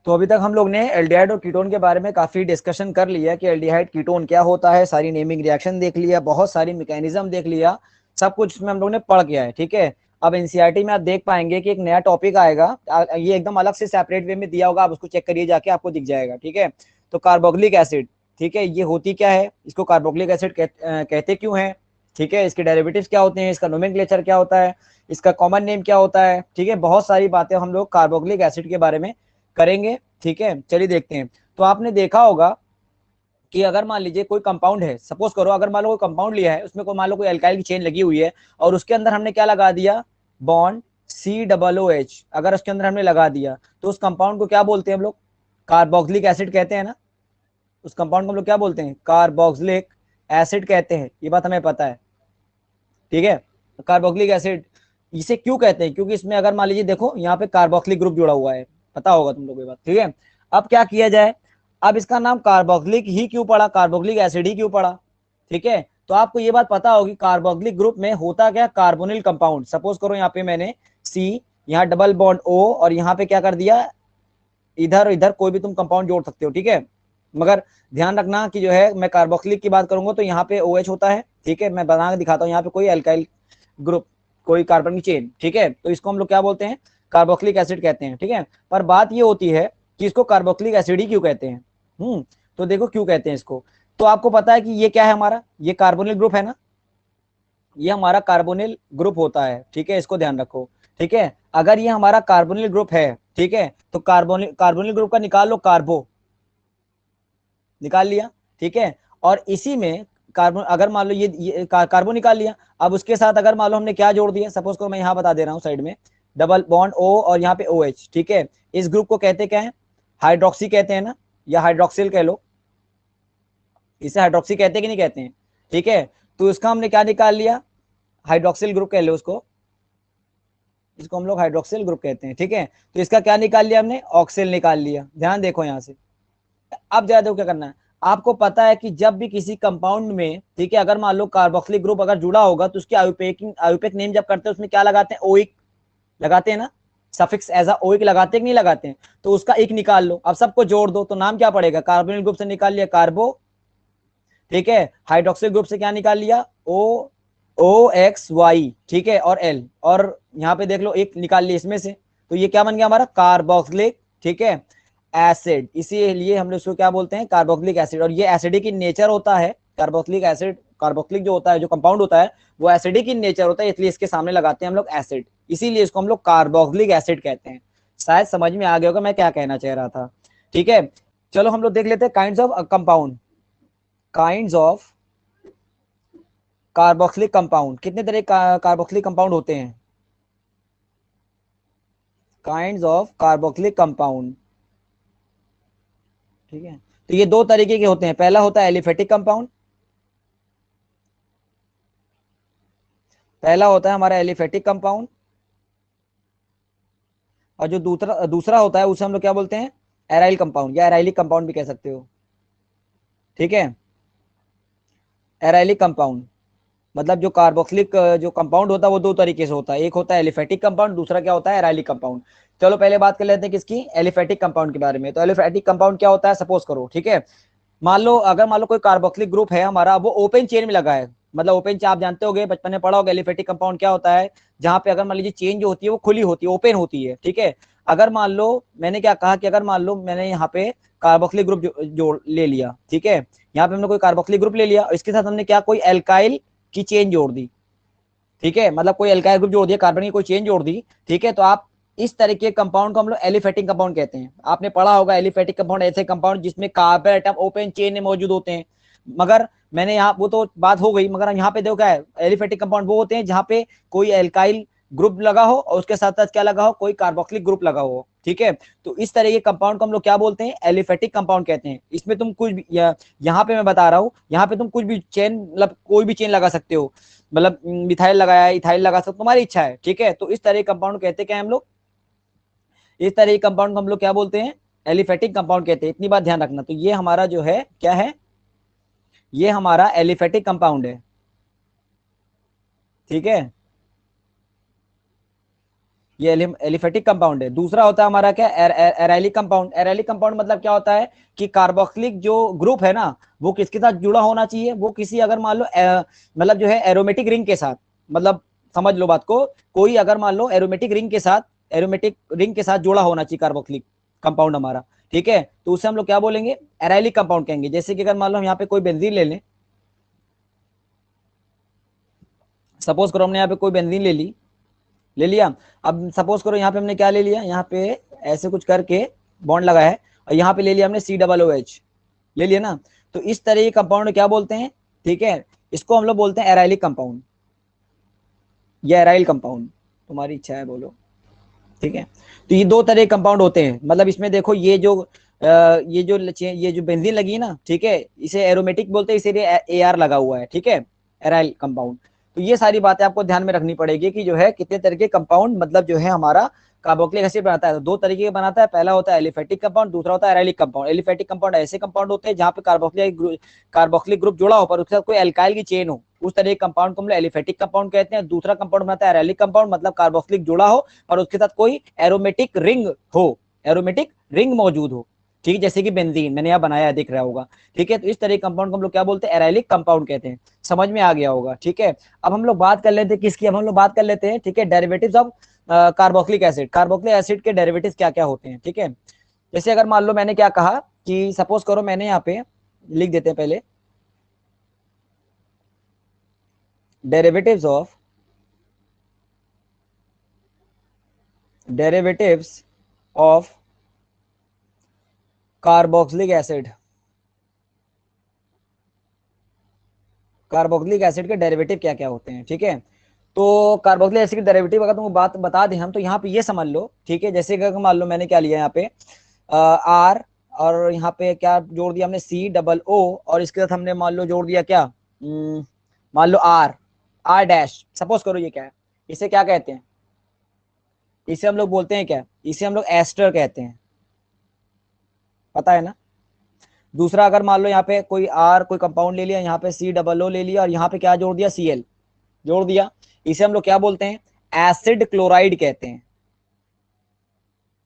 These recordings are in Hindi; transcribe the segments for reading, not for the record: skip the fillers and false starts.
तो अभी तक हम लोग ने एल्डिहाइड और कीटोन के बारे में काफी डिस्कशन कर लिया कि एल्डिहाइड कीटोन क्या होता है, सारी नेमिंग रिएक्शन देख लिया, बहुत सारी मैकेनिज्म देख लिया, सब कुछ इसमें हम लोग ने पढ़ गया है। ठीक है, अब एनसीईआरटी में आप देख पाएंगे कि एक नया टॉपिक आएगा, ये एकदम अलग से सेपरेट वे में दिया होगा, आप उसको चेक करिए जाके, आपको दिख जाएगा। ठीक है, तो कार्बोक्सिलिक एसिड, ठीक है, ये होती क्या है, इसको कार्बोक्सिलिक एसिड कहते क्यों है, ठीक है, इसके डेरिवेटिव्स क्या होते हैं, इसका नोमेनक्लेचर क्या होता है, इसका कॉमन नेम क्या होता है। ठीक है, बहुत सारी बातें हम लोग कार्बोक्सिलिक एसिड के बारे में करेंगे। ठीक है, चलिए देखते हैं। तो आपने देखा होगा कि अगर मान लीजिए कोई कंपाउंड है, सपोज करो अगर मान लो कोई कंपाउंड लिया है, उसमें कोई मान लो कोई एल्काइल की चेन लगी हुई है, और उसके अंदर हमने क्या लगा दिया, बॉन्ड COOH, अगर उसके अंदर हमने लगा दिया तो उस कंपाउंड को क्या बोलते हैं हम लोग, कार्बोक्सिलिक एसिड कहते हैं ना। उस कंपाउंड को हम लोग क्या बोलते हैं, कार्बोक्सिलिक एसिड कहते हैं, ये बात हमें पता है। ठीक है, कार्बोक्सिलिक एसिड इसे क्यों कहते हैं, क्योंकि इसमें अगर मान लीजिए देखो यहाँ पे कार्बोक्सिलिक ग्रुप जुड़ा हुआ है, पता होगा तुम लोग ये बात। ठीक है, अब क्या किया जाए, अब इसका नाम कार्बोक्सिलिक ही क्यों पड़ा, कार्बोक्सिलिक एसिड ही क्यों पड़ा। ठीक है, तो आपको ये बात पता होगी कार्बोक्सिलिक ग्रुप में होता क्या, कार्बोनिल कंपाउंड। सपोज करो यहाँ पे मैंने C, यहाँ डबल बॉन्ड O, और यहाँ पे क्या कर दिया, इधर इधर कोई भी तुम कंपाउंड जोड़ सकते हो। ठीक है, मगर ध्यान रखना कि जो है मैं कार्बोक्सिलिक की बात करूंगा तो यहाँ पे OH होता है। ठीक है, मैं बना के दिखाता हूँ, यहाँ पे कोई अल्काइल ग्रुप, कोई कार्बन की चेन। ठीक है, तो इसको हम लोग क्या बोलते हैं, कार्बोक्सिलिक एसिड कहते हैं। ठीक है, पर बात ये होती है कि इसको कार्बोक्सिलिक एसिड ही क्यों कहते हैं। तो देखो क्यों कहते हैं इसको। तो आपको पता है कि ये क्या है हमारा, ये कार्बोनिल ग्रुप है ना, ये हमारा कार्बोनिल ग्रुप होता है। ठीक है, इसको ध्यान रखो। ठीक है, अगर ये हमारा कार्बोनिल ग्रुप है, ठीक है, तो कार्बोनिल ग्रुप का निकाल लो, कार्बो निकाल लिया। ठीक है, और इसी में कार्बन, अगर मान लो ये कार्बन निकाल लिया, अब उसके साथ अगर मान लो हमने क्या जोड़ दिया, सपोज को मैं यहाँ बता दे रहा हूँ साइड में, डबल बॉन्ड O और यहाँ पे OH। ठीक है, इस ग्रुप को कहते क्या है, हाइड्रोक्सी कहते हैं ना, या हाइड्रोक्सिल कह लो, इसे हाइड्रोक्सी कहते हैं कि नहीं कहते हैं। ठीक है, तो इसका हमने क्या निकाल लिया, हाइड्रोक्सिल ग्रुप कह लो उसको, इसको हम लोग हाइड्रोक्सिल ग्रुप कहते हैं। ठीक है, तो इसका क्या निकाल लिया हमने, ऑक्सिल निकाल लिया। ध्यान देखो यहाँ से, अब ज्यादा क्या करना है, आपको पता है कि जब भी किसी कंपाउंड में, ठीक है, अगर मान लो कार्बोक्सिलिक ग्रुप अगर जुड़ा होगा तो उसकी आयुपेक नेम जब करते हैं उसमें क्या लगाते हैं, ओइक लगाते हैं ना, सफिक्स एज ओइक लगाते हैं कि नहीं लगाते हैं, तो उसका एक निकाल लो, अब सबको जोड़ दो तो नाम क्या पड़ेगा, कार्बोनिल ग्रुप से निकाल लिया कार्बो। ठीक है, हाइड्रोक्सिल ग्रुप से क्या निकाल लिया, OXY। ठीक है, और L, और यहाँ पे देख लो एक निकाल लिया इसमें से, तो ये क्या बन गया हमारा, कार्बोक्सिलिक, ठीक है, एसिड। इसीलिए हम लोग इसको क्या बोलते हैं, कार्बोक्सिलिक एसिड, और ये एसिडिक इन नेचर होता है। कार्बोक्सिलिक एसिड, कार्बोक्सिलिक जो होता है, जो कंपाउंड होता है, वो एसिडिक इन नेचर होता है, इसलिए इसके सामने लगाते हैं हम लोग एसिड, इसीलिए इसको हम लोग कार्बोक्सिलिक एसिड कहते हैं। शायद समझ में आ गया होगा मैं क्या कहना चाह रहा था। ठीक है, चलो हम लोग देख लेते हैं kinds of compound, kinds of carboxylic compound, कितने तरह कार्बोक्सिलिक कंपाउंड होते हैं, काइंड्स ऑफ कार्बोक्सिलिक कंपाउंड। ठीक है, तो ये दो तरीके के होते हैं, पहला होता है एलिफेटिक कंपाउंड, पहला होता है हमारा एलिफेटिक कंपाउंड, और जो दूसरा दूसरा होता है उसे हम लोग क्या बोलते हैं, एराइल कंपाउंड, या एराइलिक कंपाउंड भी कह सकते हो। ठीक है, एराइलिक कंपाउंड मतलब जो कार्बोक्सिलिक जो कंपाउंड होता है वो दो तरीके से होता है, एक होता है एलिफेटिक कंपाउंड, दूसरा क्या होता है, एराइलिक कंपाउंड। चलो पहले बात कर लेते हैं किसकी, एलिफेटिक कंपाउंड के बारे में। तो एलिफेटिक कंपाउंड क्या होता है, सपोज करो, ठीक है, मान लो अगर मान लो कोई कार्बोक्सिलिक ग्रुप है हमारा, वो ओपन चेन में लगा है, मतलब ओपन चेन आप जानते होगे, बचपन में पढ़ा होगा एलिफेटिक कंपाउंड क्या होता है, जहां पे अगर मान लीजिए चेन जो होती है वो खुली होती है, ओपन होती है। ठीक है, अगर मान लो मैंने क्या कहा कि अगर मान लो मैंने यहाँ पे कार्बोक्सिलिक ग्रुप जोड़ ले लिया, ठीक है, यहाँ पे हमने कोई कार्बोक्सिलिक ग्रुप ले लिया और इसके साथ हमने क्या, कोई एल्काइल की चेन जोड़ दी। ठीक है, मतलब कोई एल्काइल ग्रुप जोड़ दिया, कार्बन की कोई चेन जोड़ दी। ठीक है, तो आप इस तरह के कंपाउंड को हम लोग एलिफेटिक कंपाउंड कहते हैं। आपने पढ़ा होगा एलिफेटिक कंपाउंड ऐसे कंपाउंड जिसमें कार्बन एटम ओपन चेन में मौजूद होते हैं। मगर मैंने यहाँ वो तो बात हो गई, मगर यहाँ पे देखो क्या है, एलिफेटिक कंपाउंड वो होते हैं जहाँ पे कोई एल्काइल ग्रुप लगा हो और उसके साथ साथ क्या लगा हो, कोई कार्बोक्सिलिक ग्रुप लगा हो। ठीक है, तो इस तरह के कंपाउंड को हम लोग क्या बोलते हैं, एलिफेटिक कंपाउंड कहते हैं। इसमें तुम कुछ भी यहाँ पे मैं बता रहा हूँ, यहाँ पे तुम कुछ भी चेन, मतलब कोई भी चेन लगा सकते हो, मतलब मिथाइल लगाया, इथाइल लगा सकते, तुम्हारी इच्छा है। ठीक है, तो इस तरह के कंपाउंड कहते क्या हम लोग, इस तरह के कंपाउंड को हम लोग क्या बोलते हैं, एलिफेटिक कंपाउंड कहते हैं। इतनी बात ध्यान रखना। तो ये हमारा जो है क्या है, ये हमारा एलिफेटिक कंपाउंड है। ठीक है, ये एलिफेटिक कंपाउंड है। दूसरा होता है हमारा क्या, एराइलिक कंपाउंड। एराइलिक कंपाउंड मतलब क्या होता है कि कार्बोक्सिलिक जो ग्रुप है ना, वो किसके साथ जुड़ा होना चाहिए, वो किसी अगर मान लो मतलब जो है एरोमेटिक रिंग के साथ, मतलब समझ लो बात को, कोई अगर मान लो एरोमेटिक रिंग के साथ, एरोमेटिक रिंग के साथ जुड़ा होना चाहिए कार्बोक्सिलिक कंपाउंड हमारा, ठीक है। तो उसे हम लोग क्या बोलेंगे, एराइलिक कंपाउंड कहेंगे। जैसे कि अगर मान लो हम यहाँ पे कोई बेंजीन ले लें, सपोज करो हमने यहाँ पे कोई बेंजीन ले लिया। अब सपोज करो यहाँ पे हमने क्या ले लिया, यहाँ पे ऐसे कुछ करके बॉन्ड लगा है, और यहाँ पे ले लिया हमने COOH, ले लिया ना। तो इस तरह के कंपाउंड क्या बोलते हैं, ठीक है, इसको हम लोग बोलते हैं एराइलिक कंपाउंड या एराइल कंपाउंड, तुम्हारी इच्छा है बोलो, ठीक है। तो ये दो तरह के कंपाउंड होते हैं। मतलब इसमें देखो ये जो बेंजीन लगी है ना, ठीक है, इसे एरोमेटिक बोलते हैं, इसीलिए AR लगा हुआ है, ठीक है, एराइल कंपाउंड। तो ये सारी बातें आपको ध्यान में रखनी पड़ेगी कि जो है कितने तरह के कंपाउंड मतलब जो है हमारा कार्बोक्सिलिक एसिड बनाता है। तो दो तरीके का बनाता है, पहला होता है एलिफेटिक कंपाउंड, दूसरा होता है एराइलिक कंपाउंड। एलिफेटिक कंपाउंड ऐसे कंपाउंड होते हैं जहाँ पे कार्बोक्सिलिक ग्रुप जुड़ा हो पर उसके साथ कोई एल्काइल की चेन हो, उस तरह के कंपाउंड को हम लोग एलिफेटिक कंपाउंड कहते हैं। दूसरा कंपाउंड बनाता है एराइलिक कंपाउंड, मतलब कार्बोक्सिलिक जुड़ा हो और उसके साथ कोई एरोमेटिक रिंग हो, एरोमेटिक रिंग मौजूद हो, ठीक है, जैसे कि बेंजीन मैंने यहाँ बनाया है, दिख रहा होगा, ठीक है। तो इस तरह के कंपाउंड को हम लोग क्या बोलते हैं, एराइलिक कंपाउंड कहते हैं। समझ में आ गया होगा, ठीक है। अब हम लोग बात कर लेते हैं किसकी, अब हम लोग बात कर लेते हैं, ठीक है, derivatives of carboxylic acid. Carboxylic acid के डेरिवेटिव्स क्या क्या होते हैं, ठीक है। जैसे अगर मान लो मैंने क्या कहा कि सपोज करो मैंने यहाँ पे लिख देते हैं पहले, derivatives of carboxylic acid, carboxylic acid के डेरिवेटिव क्या क्या होते हैं, ठीक है। तो कार्बोक्सिलिक एसिड के डेरिवेटिव अगर तुमको बात बता दें हम, तो यहाँ पे ये समझ लो, ठीक है, जैसे कि मान लो मैंने क्या लिया यहाँ पे R, और यहाँ पे क्या जोड़ दिया हमने COO, और इसके साथ हमने मान लो जोड़ दिया क्या, मान लो R डैश, सपोज करो ये क्या है, इसे क्या कहते हैं, इसे हम लोग बोलते हैं क्या, इसे हम लोग एस्टर कहते हैं, पता है ना। दूसरा अगर मान लो यहाँ पे कोई कोई कंपाउंड ले लिया, यहाँ पे COO ले लिया, और यहाँ पे क्या जोड़ दिया, Cl जोड़ दिया, इसे हम लोग क्या बोलते हैं, एसिड क्लोराइड कहते हैं,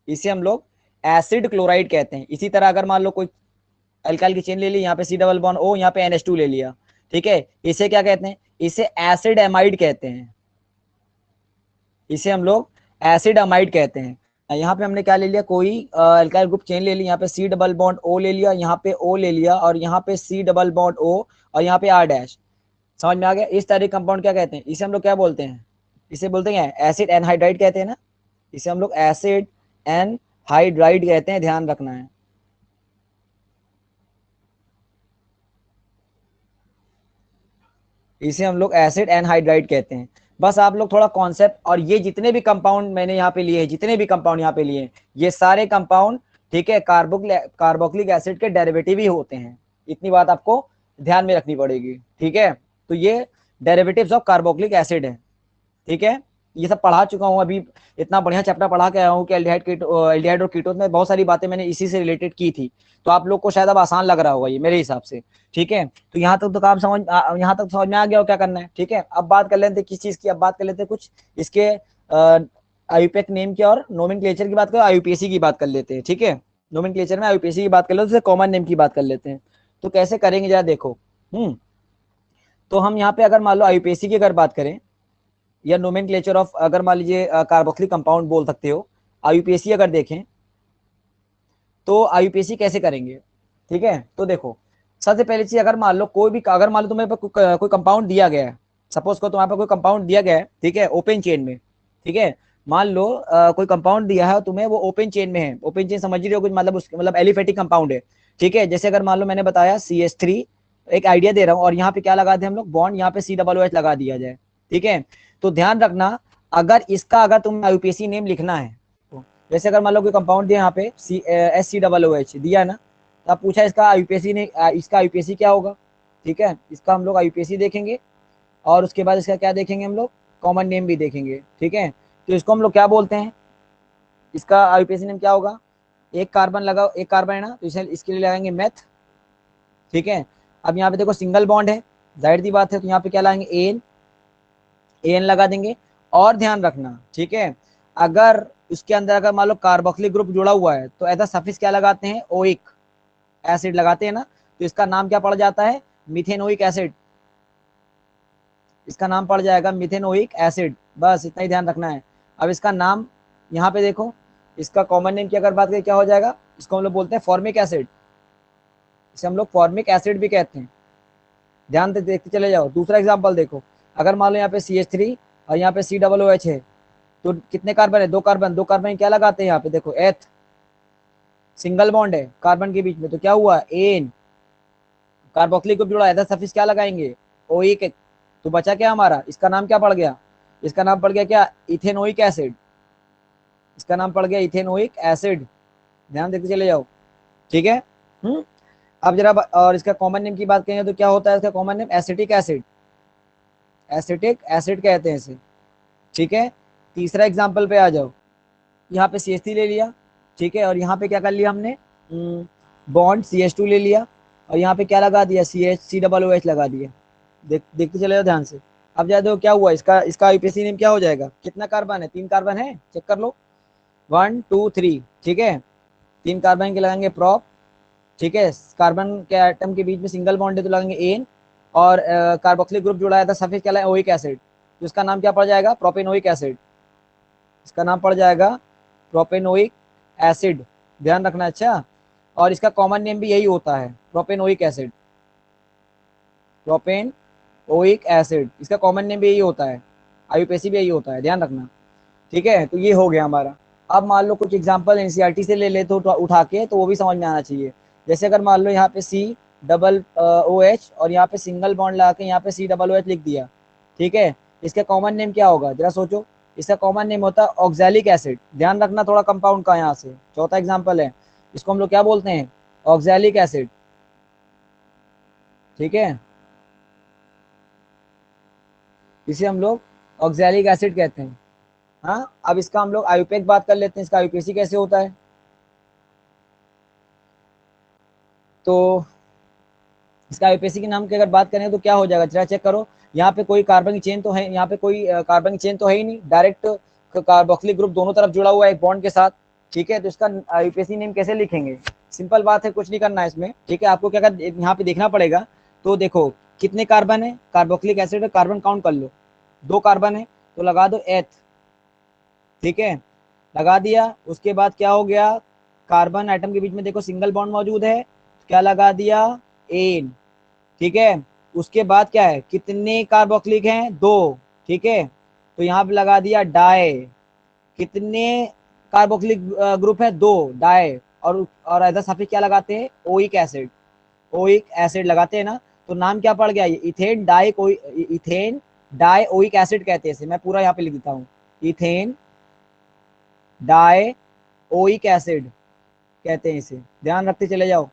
इसे हम लोग एसिड क्लोराइड कहते हैं। इसी तरह अगर मान लो कोई अल्काइल की चेन ले ली, यहाँ पे C+O, यहाँ पे NH2 ले लिया, ठीक है, इसे क्या कहते हैं, इसे एसिड एमाइड कहते हैं, इसे हम लोग एसिड अमाइड कहते हैं। यहाँ पे हमने क्या ले लिया, कोई अल्काइल ग्रुप चेन ले ली, यहाँ पे C+O ले लिया, यहाँ पे O ले लिया, और यहाँ पे C+O, और यहाँ पे R डैश, समझ में आ गया। इस तरह कंपाउंड क्या कहते हैं, इसे हम लोग क्या बोलते हैं, इसे बोलते हैं एसिड एनहाइड्राइड कहते हैं ना, इसे हम लोग एसिड एनहाइड्राइड कहते हैं, ध्यान रखना है। इसे हम लोग एसिड एनहाइड्राइड कहते हैं। बस आप लोग थोड़ा कॉन्सेप्ट, और ये जितने भी कंपाउंड मैंने यहाँ पे लिए हैं, जितने भी कंपाउंड यहाँ पे लिए हैं, ये सारे कंपाउंड, ठीक है, कार्बोक्सिलिक एसिड के डेरिवेटिव ही होते हैं। इतनी बात आपको ध्यान में रखनी पड़ेगी, ठीक है। तो ये डेरिवेटिव्स ऑफ कार्बोक्सिलिक एसिड है, ठीक है। ये सब पढ़ा चुका हूँ अभी, इतना बढ़िया चैप्टर पढ़ा के आया हूँ कि एल्डिहाइड और कीटोन में बहुत सारी बातें मैंने इसी से रिलेटेड की थी। तो आप लोग को शायद अब आसान लग रहा होगा ये मेरे हिसाब से, ठीक है। तो यहाँ तक तो काम यहाँ तक समझ में आ गया हो क्या करना है, ठीक है। अब बात कर लेते हैं किस चीज की, अब बात कर लेते हैं कुछ इसके आईयूपीएक नेम की और नोमेनक्लेचर की बात करो, आईयूपीएसी की बात कर लेते हैं, ठीक है। नोमेनक्लेचर में आईयूपीएसी की बात कर लेते हैं, कॉमन नेम की बात कर लेते हैं। तो कैसे करेंगे जरा देखो। तो हम यहाँ पे अगर मान लो आईयूपीएसी की अगर बात करें, या नोमेनक्लेचर ऑफ, अगर मान लीजिए कार्बोक्सिलिक कंपाउंड बोल सकते हो, आईयूपीएसी अगर देखें तो आईयूपीएसी कैसे करेंगे, ठीक है। तो देखो सबसे पहली चीज, अगर मान लो अगर मान लो तुम्हें कोई कंपाउंड दिया गया है, सपोज को तुम्हारे पास कोई कंपाउंड दिया गया है, ठीक है, ओपन चेन में, ठीक है। मान लो कोई कंपाउंड दिया है तुम्हें, वो ओपन चेन में है, ओपन चेन समझ रहे हो कुछ, मतलब उसके मतलब एलिफेटिक कंपाउंड है, ठीक है। जैसे अगर मान लो मैंने बताया CH3, एक आइडिया दे रहा हूँ, और यहाँ पे क्या लगा दें हम लोग, बॉन्ड यहाँ पे COOH लगा दिया जाए, ठीक है। तो ध्यान रखना, अगर इसका अगर तुम्हें आईयूपीएसी नेम लिखना है, तो जैसे अगर मान लो कोई कंपाउंड दिया यहाँ पे SCOOH दिया ना, तो आप पूछा इसका आईयूपीएसी ने, इसका आईयूपीएसी क्या होगा, ठीक है। इसका हम लोग आईयूपीएसी देखेंगे, और उसके बाद इसका क्या देखेंगे हम लोग, कॉमन नेम भी देखेंगे, ठीक है। तो इसको हम लोग क्या बोलते हैं, इसका आईयूपीएसी नेम क्या होगा, एक कार्बन लगा, एक कार्बन है ना, तो इसे इसके लिए लगाएंगे मेथ, ठीक है। अब यहाँ पे देखो सिंगल बॉन्ड है, जाहिर सी बात है, तो यहाँ पे क्या लाएंगे, एन लगा देंगे। और ध्यान रखना, ठीक है, अगर उसके अंदर अगर मान लो कार्बोक्सिलिक ग्रुप जुड़ा हुआ है तो एज अ सफिक्स क्या लगाते हैं, ओइक एसिड लगाते हैं ना, तो इसका नाम क्या पड़ जाता है, मिथेनोइक एसिड। इसका नाम पड़ जाएगा मिथेनोइक एसिड, बस इतना ही ध्यान रखना है। अब इसका नाम यहाँ पे देखो, इसका कॉमन नेम की अगर बात करें क्या हो जाएगा, इसको हम लोग बोलते हैं फॉर्मिक एसिड। इसे हम लोग फॉर्मिक एसिड भी कहते हैं। ध्यान से देखते चले जाओ। दूसरा एग्जाम्पल देखो, अगर मान लो यहाँ पे CH3 और यहाँ पे COOH है, तो कितने कार्बन है, दो कार्बन। दो कार्बन क्या लगाते हैं यहाँ पे देखो, एथ, सिंगल बॉन्ड है कार्बन के बीच में, तो क्या हुआ, एन, कार्बोक्सिलिक ग्रुप जुड़ा है, सफिक्स क्या लगाएंगे, ओइक। तो बचा क्या हमारा, इसका नाम क्या पड़ गया, इसका नाम पड़ गया क्या, इथेनोइक एसिड। इसका नाम पड़ गया इथेनोइक एसिड। ध्यान देते चले जाओ, ठीक है। अब जरा और इसका कॉमन नेम की बात करें तो क्या होता है इसका common name, acetic acid. Acetic acid कहते हैं इसे, ठीक है। तीसरा एग्जाम्पल पे आ जाओ, यहाँ पे CH3 ले लिया, ठीक है, और यहाँ पे क्या कर लिया हमने, बॉन्ड CH2 ले लिया, और यहाँ पे क्या लगा दिया, COOH लगा दिया। देखते चले जाओ ध्यान से। अब जाए दो क्या हुआ, इसका इसका आईपीसी नेम क्या हो जाएगा, कितना कार्बन है, 3 कार्बन है, चेक कर लो, 1 2 3, ठीक है। 3 कार्बन के लगाएंगे प्रॉप, ठीक है। कार्बन के एटम के बीच में सिंगल बॉन्ड है तो लगाएंगे एन, और कार्बोक्सिलिक ग्रुप जुड़ा है था सफिक्स क्या है, ओइक एसिड, तो इसका नाम क्या पड़ जाएगा, प्रोपेनोइक एसिड। इसका नाम पड़ जाएगा प्रोपेनोइक एसिड, ध्यान रखना, अच्छा। और इसका कॉमन नेम भी यही होता है, प्रोपेनोइक एसिड। प्रोपेनोइक एसिड, इसका कॉमन नेम भी यही होता है, आईयूपीएसी भी यही होता है, ध्यान रखना, ठीक है। तो ये हो गया हमारा। अब मान लो कुछ एग्जांपल एनसीईआरटी से ले ले तो उठा के, तो वो भी समझ में आना चाहिए। जैसे अगर मान लो यहाँ पे COOH और यहाँ पे सिंगल बॉन्ड लगा के यहाँ पे COOH लिख दिया, ठीक है। इसका कॉमन नेम क्या होगा, जरा सोचो। इसका कॉमन नेम होता है ऑक्सैलिक एसिड, ध्यान रखना थोड़ा कंपाउंड का यहाँ से। चौथा एग्जाम्पल है, इसको हम लोग क्या बोलते हैं, ऑक्सैलिक एसिड, ठीक है। इसे हम लोग ऑक्सैलिक एसिड कहते हैं। हाँ, अब इसका हम लोग आईयूपीएक बात कर लेते हैं, इसका आईयूपीएसी कैसे होता है। तो इसका आईयूपीएसी के नाम की अगर बात करें तो क्या हो जाएगा, जरा चेक करो। यहाँ पे कोई कार्बन की चेन तो है, यहाँ पे कोई कार्बन की चेन तो है ही नहीं, डायरेक्ट कार्बोक्सिलिक ग्रुप दोनों तरफ जुड़ा हुआ है एक बॉन्ड के साथ, ठीक है। तो इसका आईयूपीएसी नेम कैसे लिखेंगे, सिंपल बात है, कुछ नहीं करना है इसमें, ठीक है। आपको क्या यहाँ पे देखना पड़ेगा, तो देखो कितने कार्बन है, कार्बोक्सिलिक एसिड में कार्बन काउंट कर लो, 2 कार्बन है तो लगा दो एथ, ठीक है, लगा दिया। उसके बाद क्या हो गया, कार्बन एटम के बीच में देखो सिंगल बॉन्ड मौजूद है, क्या लगा दिया, एन, ठीक है। उसके बाद क्या है, कितने कार्बोक्सिलिक हैं, 2, ठीक है, तो यहाँ पे लगा दिया डाई। कितने कार्बोक्सिलिक ग्रुप है, 2, डाई। और एज सफिक्स क्या लगाते हैं, ओइक एसिड, ओइक एसिड लगाते हैं ना, तो नाम क्या पड़ गया, इथेन डाई ओइक एसिड कहते हैं इसे। मैं पूरा यहाँ पे लिख देता हूँ, इथेन डाई ओइक एसिड कहते हैं इसे, ध्यान रखते चले जाओ,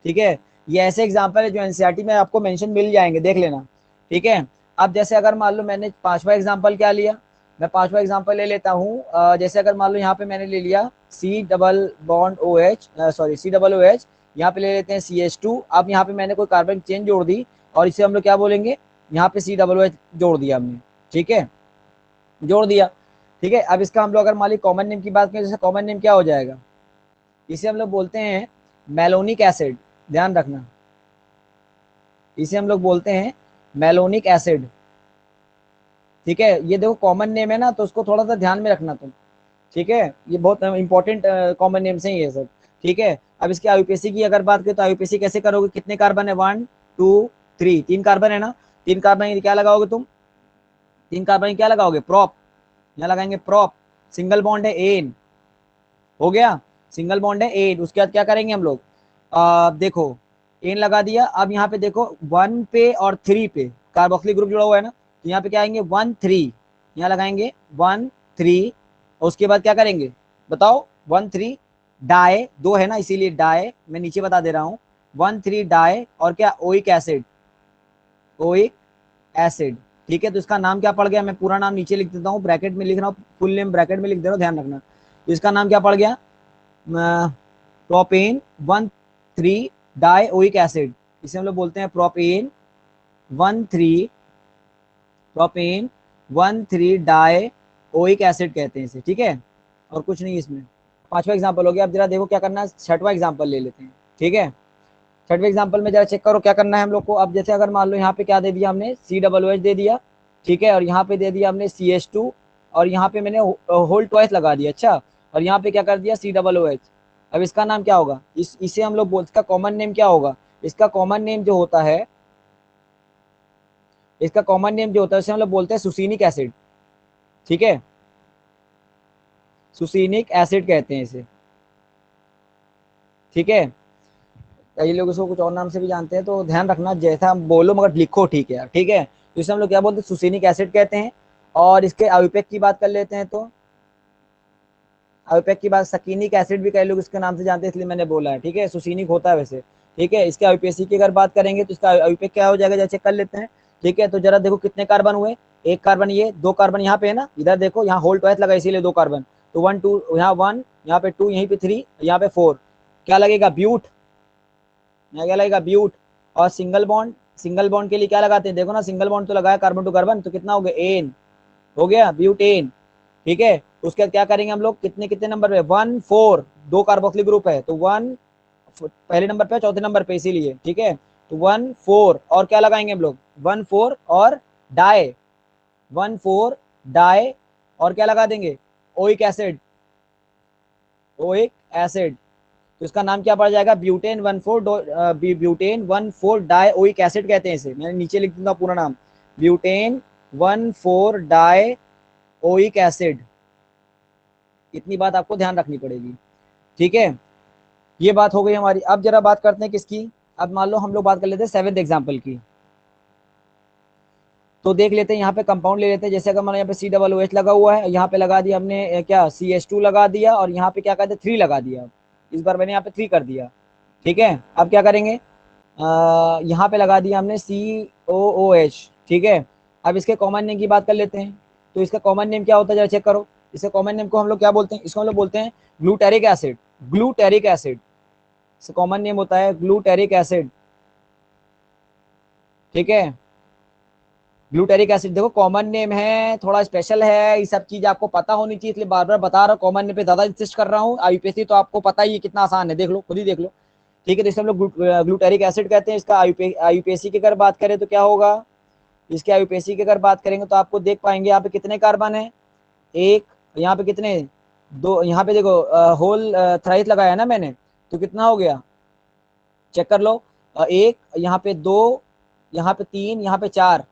ठीक है। ये ऐसे एग्जाम्पल है जो एनसीईआरटी में आपको मेंशन मिल जाएंगे, देख लेना, ठीक है। अब जैसे अगर मान लो मैंने पांचवा एग्जाम्पल क्या लिया, मैं पांचवा एग्जाम्पल ले लेता हूँ। जैसे अगर मान लो यहाँ पे मैंने ले लिया COOH, यहाँ पे ले लेते हैं CH2। अब यहाँ पे मैंने कोई कार्बन चेन जोड़ दी और इसे हम लोग क्या बोलेंगे, यहाँ पे COOH जोड़ दिया हमने, ठीक है, जोड़ दिया, ठीक है। अब इसका हम लोग अगर मान ली कॉमन नेम की बात करें, जैसे कॉमन नेम क्या हो जाएगा, इसे हम लोग बोलते हैं मेलोनिक एसिड, ध्यान रखना, इसे हम लोग बोलते हैं मेलोनिक एसिड, ठीक है। ये देखो कॉमन नेम है ना, तो उसको थोड़ा सा ध्यान में रखना तुम, ठीक है। ये बहुत इंपॉर्टेंट कॉमन नेम्स हैं ये सब, ठीक है। अब इसके आईयूपीएसी की अगर बात करें तो आईयूपीएसी कैसे करोगे, कितने कार्बन है, 1 2 3, 3 कार्बन है ना, 3 कार्बन क्या लगाओगे तुम, 3 कार्बन क्या लगाओगे, प्रॉप, यहाँ लगाएंगे प्रॉप, सिंगल बॉन्ड है एन, हो गया, सिंगल बॉन्ड है एन। उसके बाद क्या करेंगे हम लोग, देखो एन लगा दिया। अब यहाँ पे देखो 1 पे और 3 पे कार्बोक्सिलिक ग्रुप जुड़ा हुआ है ना, तो यहाँ पे क्या आएंगे 1 3, यहाँ लगाएंगे 1 3, और उसके बाद क्या करेंगे बताओ, 1 3 डाई, 2 है ना इसीलिए डाई, मैं नीचे बता दे रहा हूँ, 1 3 डाई, और क्या, ओइक एसिड, ओइक एसिड, ठीक है। तो इसका नाम क्या पड़ गया, मैं पूरा नाम नीचे लिख देता हूँ, ब्रैकेट में लिख रहा हूँ, फुल नेम ब्रैकेट में लिख दे रहा हूँ, ध्यान रखना। तो इसका नाम क्या पड़ गया, प्रोपेन 1 3 डाई ओइक एसिड, इसे हम लोग बोलते हैं propane 1 3, propane 1 3 die oic acid कहते हैं इसे, ठीक है, और कुछ नहीं इसमें। पांचवा एग्जांपल हो गया। अब जरा देखो क्या करना है, छठवां एग्जांपल ले लेते हैं, ठीक है। छठवें एग्जांपल में जरा चेक करो क्या करना है हम लोग को। अब जैसे अगर मान लो यहाँ पे क्या दे दिया हमने, COOH दे दिया, ठीक है, और यहाँ पे दे दिया हमने CH2, और यहाँ पे मैंने होल ट्वाइस लगा दिया, अच्छा, और यहाँ पे क्या कर दिया COOH। अब इसका नाम क्या होगा, इसे हम लोग बोलते, इसका कॉमन नेम क्या होगा, इसका कॉमन नेम जो होता है, इसका कॉमन नेम जो होता है उसे हम लोग बोलते हैं सुसीनिक एसिड, ठीक है, सुसीनिक एसिड कहते हैं इसे, ठीक है। कई लोग इसको कुछ और नाम से भी जानते हैं, तो ध्यान रखना जैसा हम बोलो मगर लिखो, ठीक है, ठीक है। तो इसे हम लोग क्या बोलते हैं, सुसीनिक एसिड कहते हैं। और इसके आयुपेक की बात कर लेते हैं, तो आयुपेक की बात, सकीनिक एसिड भी कई लोग इसके नाम से जानते हैं, इसलिए मैंने बोला है, ठीक है, सुसीनिक होता है वैसे, ठीक है। इसके आयुपेसी की अगर बात करेंगे तो इसका आयुपेक क्या हो जाएगा, जरा चेक कर लेते हैं, ठीक है। तो जरा देखो कितने कार्बन हुए, एक कार्बन, ये दो कार्बन यहाँ पे है ना, इधर देखो यहाँ होल ट्वाइस लगा इसीलिए दो कार्बन, तो 1 2, यहाँ 1, यहाँ पे 2, यहीं पे 3, यहाँ पे 4, क्या लगेगा, ब्यूट, यहाँ क्या लगेगा, ब्यूट। और सिंगल बॉन्ड, सिंगल बॉन्ड के लिए क्या लगाते हैं, देखो ना, सिंगल बॉन्ड तो लगाया कार्बन टू कार्बन, तो कितना हो गया, एन, हो गया ब्यूटेन, ठीक है। उसके बाद क्या करेंगे हम लोग, कितने कितने नंबर पे, 1 4, दो कार्बोक्सिलिक ग्रुप है, तो 1 पहले नंबर पे, चौथे नंबर पे इसीलिए, ठीक है। तो 1 4 और क्या लगाएंगे हम लोग, 1 4 और डाई, 1 4 डाई, और क्या लगा देंगे, ओइक एसिड, ओइक एसिड। तो इसका नाम क्या पड़ जाएगा, butane 1 4, butane 1 4 die oic acid कहते हैं इसे, मैंने नीचे लिख दूंगा पूरा नाम, ब्यूटेन 1 4 डाई ओइक एसिड। इतनी बात आपको ध्यान रखनी पड़ेगी, ठीक है। ये बात हो गई हमारी। अब जरा बात करते हैं किसकी, अब मान लो हम लोग बात कर लेते हैं सेवेंथ एग्जाम्पल की। तो देख लेते हैं, यहाँ पे कंपाउंड ले लेते हैं, जैसे अगर मैंने यहाँ पे COOH लगा हुआ है, यहाँ पे लगा दिया हमने क्या, CH2 लगा दिया, और यहाँ पे क्या कर दिया, 3 लगा दिया, इस बार मैंने यहाँ पे 3 कर दिया, ठीक है। अब क्या करेंगे, यहाँ पे लगा दिया हमने COOH, ठीक है। अब इसके कॉमन नेम की बात कर लेते हैं, तो इसका कॉमन नेम क्या होता है, जरा चेक करो। इसके कॉमन नेम को हम लोग क्या बोलते हैं, इसको हम लोग बोलते हैं ग्लूटेरिक एसिड, ग्लूटेरिक एसिड, इसका कॉमन नेम होता है ग्लूटेरिक एसिड, ठीक है। ग्लूटेरिक एसिड देखो कॉमन नेम है, थोड़ा स्पेशल है, ये सब चीज आपको पता होनी चाहिए, इसलिए बार बार बता रहा हूँ, कॉमन नेम पे ज्यादा इंसिस्ट कर रहा हूँ। आईयूपीएसी तो आपको पता ही है कितना आसान है, देख लो, खुद ही देख लो, ठीक है। तो इसे हम लोग ग्लूटेरिक एसिड कहते हैं। इसका आईयूपीएसी की अगर बात करें तो क्या होगा, इसके आईयूपीएसी की अगर बात करेंगे तो आपको देख पाएंगे यहाँ पे कितने कार्बन है, एक, यहाँ पे कितने, दो, यहाँ पे देखो होल थ्राइस लगाया है ना मैंने, तो कितना हो गया, चेक कर लो, एक, यहाँ पे दो, यहाँ पे 3, यहाँ पे 4,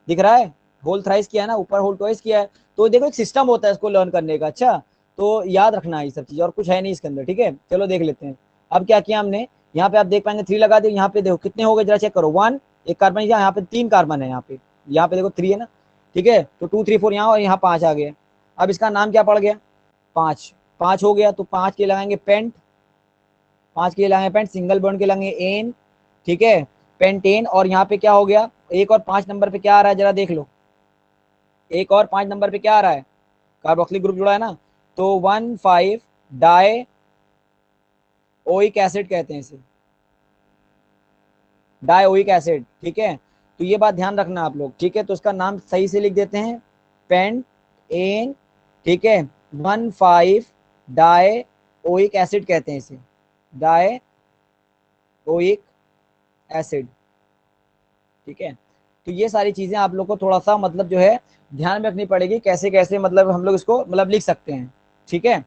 दिख रहा है, होल थ्राइस किया है ना, ऊपर होल ट्वाइस किया है। तो देखो एक सिस्टम होता है इसको लर्न करने का, अच्छा, तो याद रखना है ये सब चीज, और कुछ है नहीं इसके अंदर, ठीक है। चलो देख लेते हैं। अब क्या किया हमने, यहाँ पे आप देख पाएंगे 3 लगा दिए, यहाँ पे देखो कितने हो गए, जरा चेक करो, 1, एक कार्बन, यहाँ पे 3 कार्बन है, यहाँ पे देखो 3 है ना, ठीक है। तो 2 3 4 यहाँ, और यहाँ 5 आ गए। अब इसका नाम क्या पड़ गया, 5, 5 हो गया, तो 5 के लगाएंगे पेंट, 5 के लगाएंगे पेंट, सिंगल बॉन्ड के लगाएंगे एन, ठीक है, पेंटेन। और यहाँ पे क्या हो गया, एक और 5 नंबर पे क्या आ रहा है, जरा देख लो, एक और 5 नंबर पे क्या आ रहा है, कार्बोक्सिलिक ग्रुप जुड़ा है ना, तो 1 5 डाई ओइक एसिड कहते हैं इसे, डाई ओइक एसिड, ठीक है। तो ये बात ध्यान रखना आप लोग, ठीक है। तो उसका नाम सही से लिख देते हैं, पेंट एन, ठीक है, 1 5 डाई ओइक एसिड कहते हैं इसे, डाई ओइक एसिड, ठीक है। तो ये सारी चीजें आप लोग को थोड़ा सा मतलब जो है ध्यान में रखनी पड़ेगी, कैसे कैसे मतलब हम लोग इसको मतलब लिख सकते हैं, ठीक है।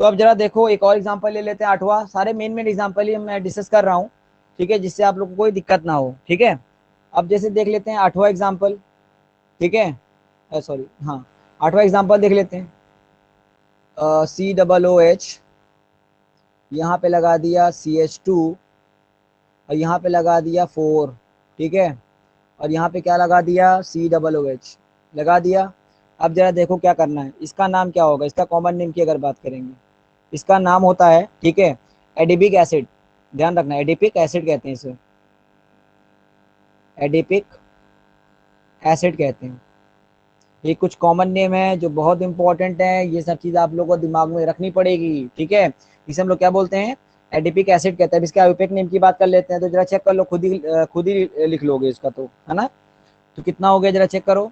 तो अब जरा देखो एक और एग्जांपल ले लेते हैं, 8वां, सारे मेन मेन एग्जांपल ही मैं डिस्कस कर रहा हूँ, ठीक है, जिससे आप लोग को कोई दिक्कत ना हो, ठीक है। अब जैसे देख लेते हैं 8वां एग्जाम्पल, ठीक है, सॉरी, हाँ, 8वां एग्जाम्पल देख लेते हैं, COOH, यहाँ पे लगा दिया CH2, और यहाँ पे लगा दिया 4, ठीक है, और यहाँ पे क्या लगा दिया, COOH लगा दिया। अब जरा देखो क्या करना है, इसका नाम क्या होगा, इसका कॉमन नेम की अगर बात करेंगे, इसका नाम होता है, ठीक है, एडिपिक एसिड, ध्यान रखना, एडिपिक एसिड कहते हैं इसे, एडिपिक एसिड कहते हैं। ये कुछ कॉमन नेम है जो बहुत इंपॉर्टेंट है, ये सब चीज आप लोगों को दिमाग में रखनी पड़ेगी, ठीक है। इसे हम लोग क्या बोलते हैं, एडिपिक एसिड कहते हैं। अब इसके आयुपेक नेम की बात कर लेते हैं, तो जरा चेक कर लो, खुद ही लिख लोगे इसका, तो है ना। तो कितना हो गया, जरा चेक करो,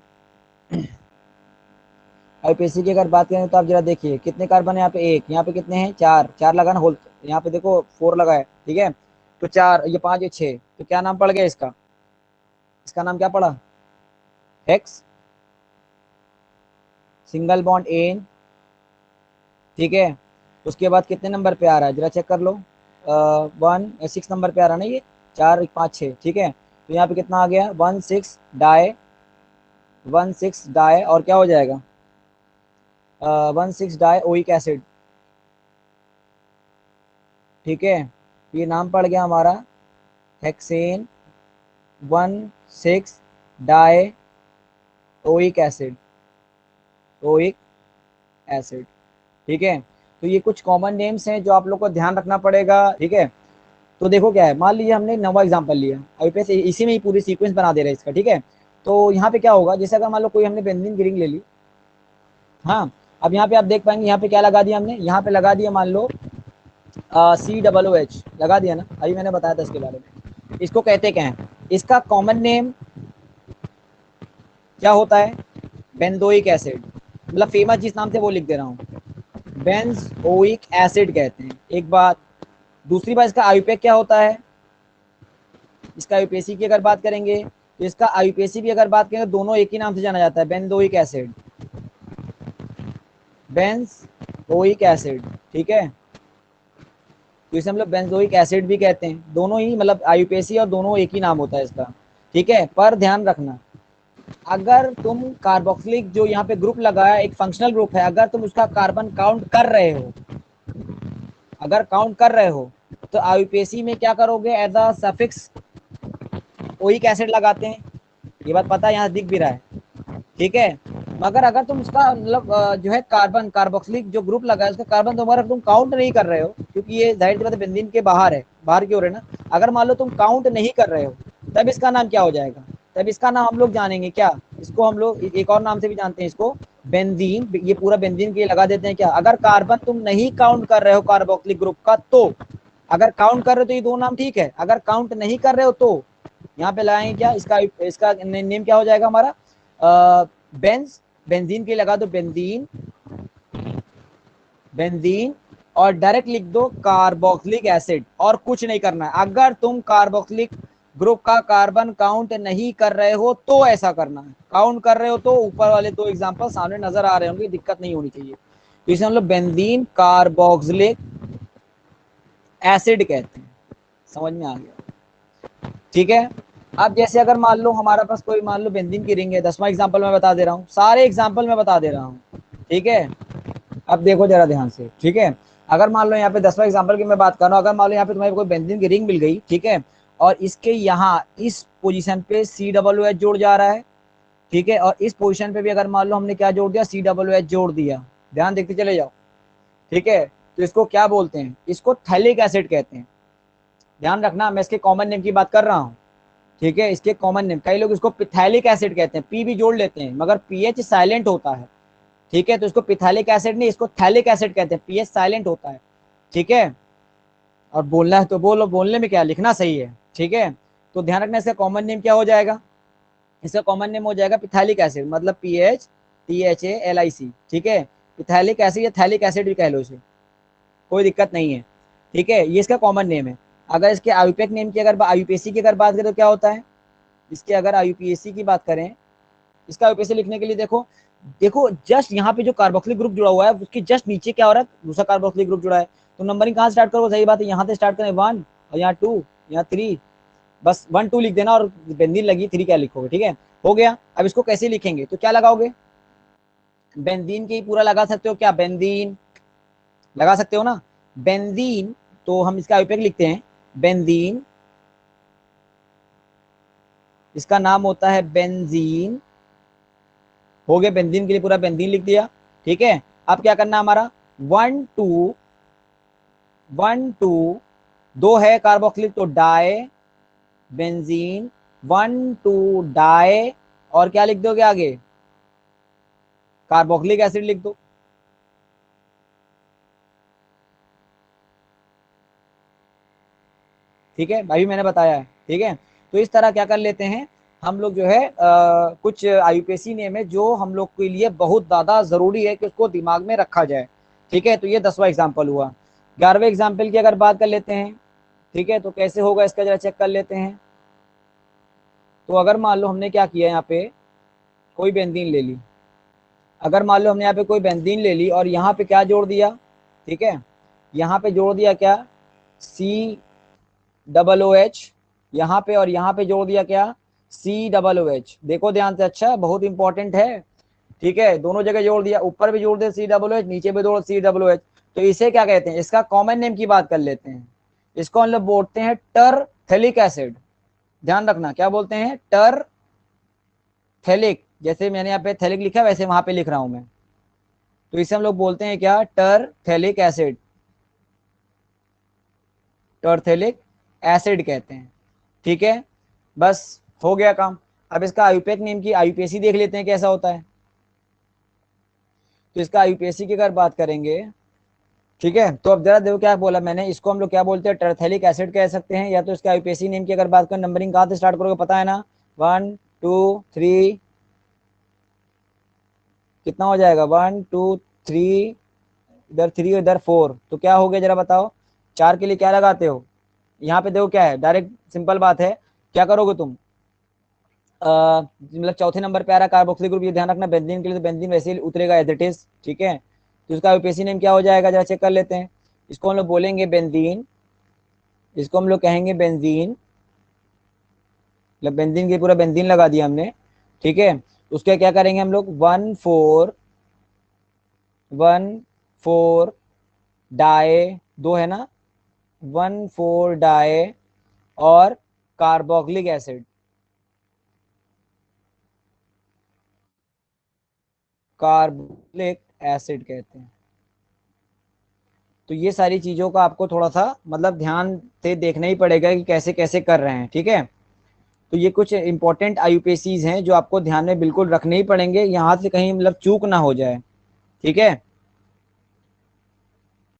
आईपीएसी की अगर बात करें तो आप जरा देखिए कितने कार्बन है यहाँ पे, एक, यहाँ पे कितने हैं, चार, चार लगा ना होल, यहाँ पे देखो फोर लगा है, ठीक है। तो चार, ये पांच, ये छह, तो क्या नाम पड़ गया इसका, इसका नाम क्या पड़ा, हेक्स सिंगल बॉन्ड एन, ठीक है। उसके बाद कितने नंबर पे आ रहा है जरा चेक कर लो, 6 नंबर पे आ रहा है ना ये, चार, एक, पाँच, छः, ठीक है। तो यहाँ पे कितना आ गया, 1,6 डाई, 1,6 डाई, और क्या हो जाएगा, 1,6 डाई ओइक एसिड, ठीक है। ये नाम पड़ गया हमारा hexane 1,6 die oic acid, oic acid, ठीक है। तो ये कुछ कॉमन नेम्स हैं जो आप लोग को ध्यान रखना पड़ेगा, ठीक है। तो देखो क्या है, मान लीजिए हमने नवा एग्जांपल लिया, आईपीएस इसी में ही पूरी सीक्वेंस बना दे रहा है इसका, ठीक है। तो यहाँ पे क्या होगा, जैसे अगर मान लो कोई हमने बेंजीन की रिंग ले ली, हाँ, अब यहाँ पे आप देख पाएंगे यहाँ पे क्या लगा दिया हमने, यहाँ पे लगा दिया मान लो COOH लगा दिया ना, अभी मैंने बताया था इसके बारे में। इसको कहते क्या है, इसका कॉमन नेम क्या होता है, बेंजोइक एसिड, मतलब फेमस जिस नाम से वो लिख दे रहा हूँ, बेंजोइक एसिड कहते हैं, एक बात। दूसरी बात, इसका आईयूपीएक क्या होता है, इसका आईयूपीएसी की अगर बात करेंगे तो इसका आईयूपीएसी भी अगर बात करेंगे, दोनों एक ही नाम से जाना जाता है, बेंजोइक एसिड, बेंजोइक एसिड, ठीक है। तो इसे हम लोग बेंजोइक एसिड भी कहते हैं, दोनों ही मतलब आईयूपीएसी और दोनों एक ही नाम होता है इसका, ठीक है। पर ध्यान रखना, अगर तुम कार्बोक्सिलिक जो यहाँ पे ग्रुप लगा है, एक फंक्शनल ग्रुप है, अगर तुम उसका कार्बन काउंट कर रहे हो, अगर काउंट कर रहे हो, तो आईयूपीएसी में क्या करोगे, as a suffix oic acid लगाते हैं, ये बात पता है, यहाँ दिख भी रहा है, ठीक है। मगर अगर तुम उसका मतलब जो है कार्बन कार्बोक्सिलिक जो ग्रुप लगा है उसका कार्बन तुम्हारा तुम काउंट नहीं कर रहे हो, क्योंकि ये जाहिर सी बात है बेंजीन के बाहर है, बाहर की ओर है ना। अगर मान लो तुम काउंट नहीं कर रहे हो, तब इसका नाम क्या हो जाएगा, तब इसका नाम हम लोग जानेंगे क्या, इसको हम लोग एक और नाम से भी जानते हैं इसको, बेंजीन, ये पूरा बेंजीन के लिए लगा देते हैं क्या, अगर कार्बन तुम नहीं काउंट कर रहे हो कार्बोक्सिलिक ग्रुप का, तो अगर काउंट कर रहे हो तो ये दो नाम ठीक है, अगर काउंट नहीं कर रहे हो तो यहाँ पे लगाएंगे क्या, इसका इसका नेम क्या हो जाएगा हमारा, बेंज, बेंजीन के लगा दो बेंजीन, बेंजीन, और डायरेक्ट लिख दो कार्बोक्सिलिक एसिड, और कुछ नहीं करना है। अगर तुम कार्बोक्सिलिक ग्रुप का कार्बन काउंट नहीं कर रहे हो तो ऐसा करना है, काउंट कर रहे हो तो ऊपर वाले दो एग्जांपल सामने नजर आ रहे होंगे, दिक्कत नहीं होनी चाहिए। तो इसे हम लोग बेंजीन कार्बोक्सिलिक एसिड कहते हैं, समझ में आ गया, ठीक है। अब जैसे अगर मान लो हमारे पास कोई मान लो बेंजीन की रिंग है, 10वां एग्जांपल मैं बता दे रहा हूँ, सारे एग्जांपल मैं बता दे रहा हूँ, ठीक है। अब देखो जरा ध्यान से, ठीक है। अगर मान लो यहाँ पे 10वां एग्जांपल की मैं बात कर रहा हूँ, अगर मान लो यहाँ पे तुम्हें कोई बेंजीन की रिंग मिल गई, ठीक है, और इसके यहाँ इस पोजीशन पे COOH जोड़ जा रहा है, ठीक है, और इस पोजीशन पे भी अगर मान लो हमने क्या जोड़ दिया, COOH जोड़ दिया, ध्यान देखते चले जाओ, ठीक है। तो इसको क्या बोलते हैं, इसको थैलिक एसिड कहते हैं, ध्यान रखना, मैं इसके कॉमन नेम की बात कर रहा हूँ, ठीक है। इसके कॉमन नेम, कई लोग इसको पिथैलिक एसिड कहते हैं, पी भी जोड़ लेते हैं, मगर पीएच साइलेंट होता है, ठीक है। तो इसको पिथैलिक एसिड नहीं, इसको थैलिक एसिड कहते हैं, पीएच साइलेंट होता है, ठीक है। और बोलना है तो बोलो, बोलने में क्या, लिखना सही है, ठीक है। तो ध्यान रखना, इसका कॉमन नेम क्या हो जाएगा, इसका कॉमन नेम हो जाएगा पिथैलिक एसिड, मतलब PHTHALIC, ठीक है। पिथैलिक एसिड या थैलिक एसिड भी कह लो इसे, कोई दिक्कत नहीं है, ठीक है। ये इसका कॉमन नेम है। अगर इसके आईयूपीएक नेम की अगर आईयूपीएसी की अगर बात करें तो क्या होता है, इसके अगर आईयूपीएसी की बात करें, इसका आईयूपीएसी लिखने के लिए देखो, देखो जस्ट यहाँ पे जो कार्बोक्सिलिक ग्रुप जुड़ा हुआ है उसके जस्ट नीचे क्या हो रहा है, दूसरा कार्बोक्सिलिक ग्रुप जुड़ा है, तो नंबरिंग कहाँ स्टार्ट करो, सही बात है, यहाँ से स्टार्ट करें, 1 और यहाँ 2, यहाँ 3, बस 1 2 लिख देना, और बेंजीन लगी 3 क्या लिखोगे, ठीक है, हो गया। अब इसको कैसे लिखेंगे, तो क्या लगाओगे, बेंजीन के ही पूरा लगा सकते हो क्या, बेंजीन लगा सकते हो ना, बेंजीन। तो हम इसका आईयूपीएक लिखते हैं बेंजीन, इसका नाम होता है बेंजीन, हो गया, बेंजीन के लिए पूरा बेंजीन लिख दिया, ठीक है। अब क्या करना हमारा, 1 2 1 2, दो है कार्बोक्सिलिक तो डाई बेंजीन, 1 2 डाई, और क्या लिख दोगे आगे, कार्बोक्सिलिक एसिड लिख दो, ठीक है, अभी मैंने बताया है, ठीक है। तो इस तरह क्या कर लेते हैं हम लोग जो है कुछ आईयूपीएसी नेम है जो हम लोग के लिए बहुत ज़्यादा ज़रूरी है कि उसको दिमाग में रखा जाए। ठीक है, तो ये 10वां एग्जाम्पल हुआ। 11वें एग्जाम्पल की अगर बात कर लेते हैं, ठीक है, तो कैसे होगा इसका जरा चेक कर लेते हैं। तो अगर मान लो हमने क्या किया, यहाँ पे कोई बेंजीन ले ली, अगर मान लो हमने यहाँ पे कोई बेंजीन ले ली और यहाँ पे क्या जोड़ दिया, ठीक है, यहाँ पे जोड़ दिया क्या, COOH, यहाँ पे और यहाँ पे जोड़ दिया क्या, COOH। देखो ध्यान से, अच्छा बहुत इंपॉर्टेंट है, ठीक है, दोनों जगह जोड़ दिया, ऊपर भी जोड़ दे COOH, नीचे भी जोड़ COOH। तो इसे क्या कहते हैं, इसका कॉमन नेम की बात कर लेते हैं, इसको हम लोग बोलते हैं टरथेलिक एसिड। ध्यान रखना, क्या बोलते हैं, टरथेलिक, जैसे मैंने यहाँ पे थैलिक लिखा है वैसे वहां पे लिख रहा हूं मैं। तो इसे हम लोग बोलते हैं क्या, टरथेलिक एसिड, टरथेलिक एसिड कहते हैं। ठीक है, बस हो गया काम। अब इसका आईयूपीएक नेम की आईयूपीएसी देख लेते हैं कैसा होता है। तो इसका आईयूपीएसी की अगर बात करेंगे, ठीक है, तो अब जरा देखो क्या बोला मैंने, इसको हम लोग क्या बोलते हैं, टरथेलिक एसिड कह सकते हैं, या तो इसका आईयूपीएसी नेम की अगर बात करें, नंबरिंग कहाँ से स्टार्ट करोगे पता है ना, 1 2 3, कितना हो जाएगा, 1 2 3, इधर 3 इधर 4, तो क्या हो गया जरा बताओ, 4 के लिए क्या लगाते हो, यहाँ पे देखो क्या है, डायरेक्ट सिंपल बात है, क्या करोगे तुम, मतलब चौथे नंबर पे आ रहा कार्बोक्सिलिक ग्रुप, ये ध्यान रखना, बेंजीन के लिए तो बेंजीन वैसे ही उतरेगा एज इट इज। ठीक है, तो इसका आईयूपीएसी नेम क्या हो जाएगा जरा चेक कर लेते हैं। इसको हम लोग बोलेंगे बेंजीन, इसको हम लोग कहेंगे बेंजीन, मतलब बेंजीन की पूरा बेंजीन लगा दिया हमने। ठीक है, उसके क्या करेंगे हम लोग, 1 4 डाई, दो है ना, 1 4 डाई और कार्बोक्सिलिक एसिड, कार्बोक्सिलिक एसिड कहते हैं। तो ये सारी चीजों का आपको थोड़ा सा मतलब ध्यान से देखना ही पड़ेगा कि कैसे कैसे कर रहे हैं। ठीक है, तो ये कुछ इंपॉर्टेंट आईयूपीएसीज हैं जो आपको ध्यान में बिल्कुल रखने ही पड़ेंगे, यहाँ से कहीं मतलब चूक ना हो जाए। ठीक है,